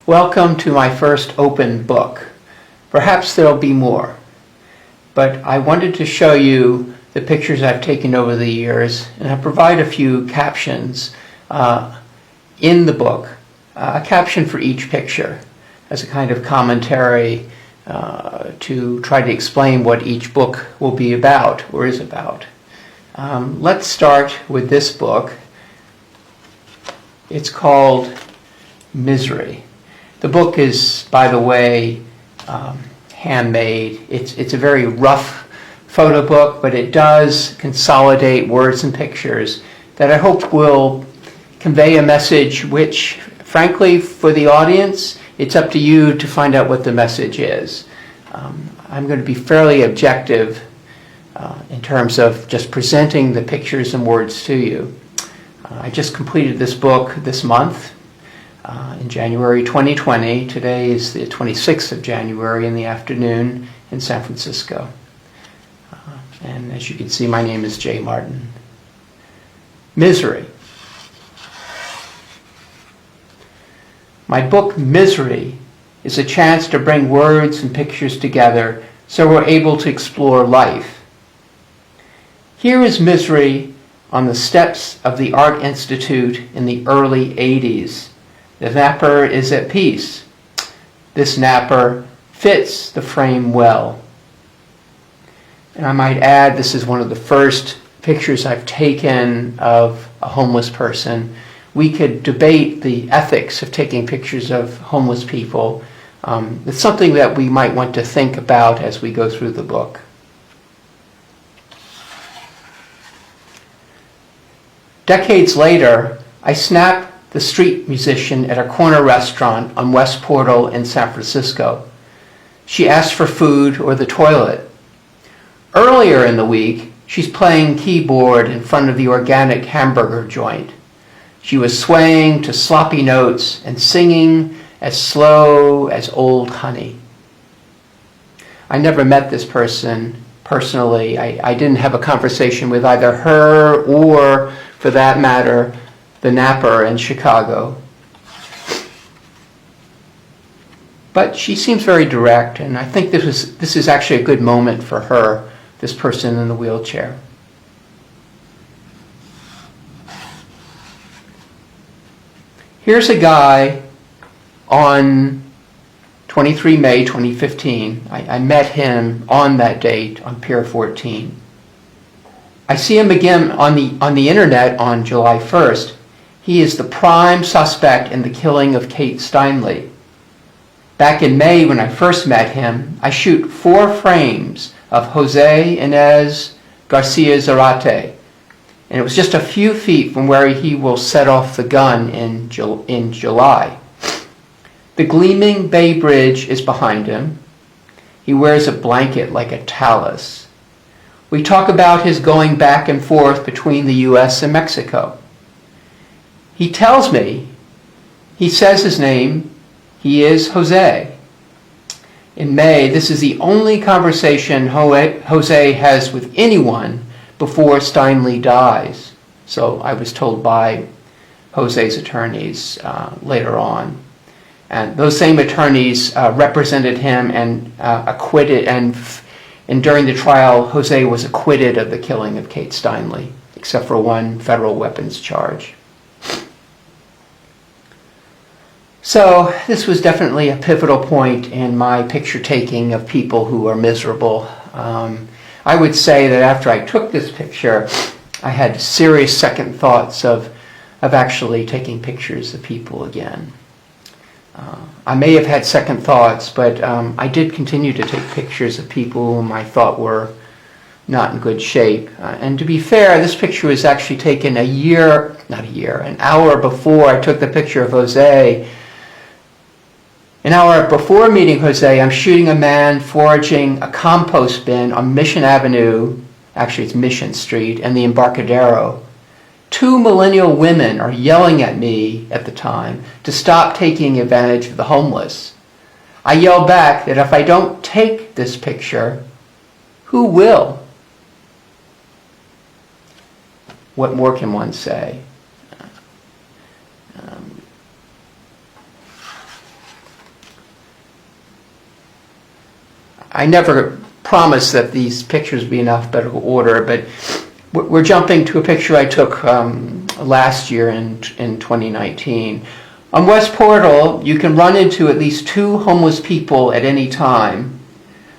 Welcome to my first open book. Perhaps there'll be more, but I wanted to show you the pictures I've taken over the years, and I'll provide a few captions in the book, a caption for each picture as a kind of commentary to try to explain what each book will be about or is about. Let's start with this book. It's called Misery. The book is, by the way, handmade. It's a very rough photo book, but it does consolidate words and pictures that I hope will convey a message which, frankly, for the audience, it's up to you to find out what the message is. I'm going to be fairly objective in terms of just presenting the pictures and words to you. I just completed this book this month. In January 2020. Today is the 26th of January in the afternoon in San Francisco. And as you can see, my name is Jay Martin. Misery. My book, Misery, is a chance to bring words and pictures together so we're able to explore life. Here is misery on the steps of the Art Institute in the early 80s. The napper is at peace. This napper fits the frame well. And I might add, this is one of the first pictures I've taken of a homeless person. We could debate the ethics of taking pictures of homeless people. It's something that we might want to think about as we go through the book. Decades later, I snapped the street musician at a corner restaurant on West Portal in San Francisco. She asked for food or the toilet. Earlier in the week, she's playing keyboard in front of the organic hamburger joint. She was swaying to sloppy notes and singing as slow as old honey. I never met this person personally. I didn't have a conversation with either her or, for that matter, the napper in Chicago. But she seems very direct, and I think this is actually a good moment for her, this person in the wheelchair. Here's a guy on 23 May 2015. I met him on that date on Pier 14. I see him again on the internet on July 1st. He is the prime suspect in the killing of Kate Steinle. Back in May, when I first met him, I shoot 4 frames of Jose Inez Garcia Zarate, and it was just a few feet from where he will set off the gun in July. The gleaming Bay Bridge is behind him. He wears a blanket like a talus. We talk about his going back and forth between the U.S. and Mexico. He tells me, he says his name, he is Jose. In May, this is the only conversation Jose has with anyone before Steinle dies. So I was told by Jose's attorneys later on. And those same attorneys represented him and acquitted, and during the trial, Jose was acquitted of the killing of Kate Steinle, except for one federal weapons charge. So this was definitely a pivotal point in my picture taking of people who are miserable. I would say that after I took this picture, I had serious second thoughts of actually taking pictures of people again. I may have had second thoughts, but I did continue to take pictures of people whom I thought were not in good shape. And to be fair, this picture was actually taken an hour before I took the picture of Jose. An hour before meeting Jose, I'm shooting a man foraging a compost bin on Mission Avenue, actually it's Mission Street, and the Embarcadero. 2 millennial women are yelling at me at the time to stop taking advantage of the homeless. I yell back that if I don't take this picture, who will? What more can one say? I never promised that these pictures be in alphabetical order, but we're jumping to a picture I took last year in 2019. On West Portal, you can run into at least 2 homeless people at any time.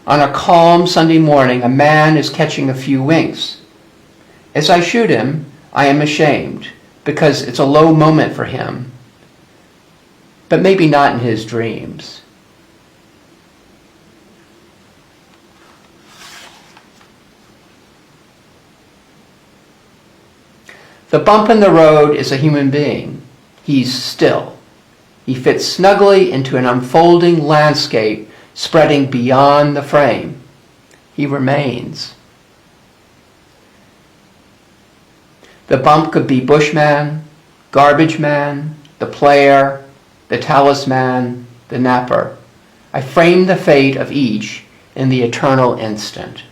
On a calm Sunday morning, a man is catching a few winks. As I shoot him, I am ashamed, because it's a low moment for him, but maybe not in his dreams. The bump in the road is a human being. He's still. He fits snugly into an unfolding landscape spreading beyond the frame. He remains. The bump could be Bushman, Garbage Man, the Player, the Talisman, the Napper. I frame the fate of each in the eternal instant.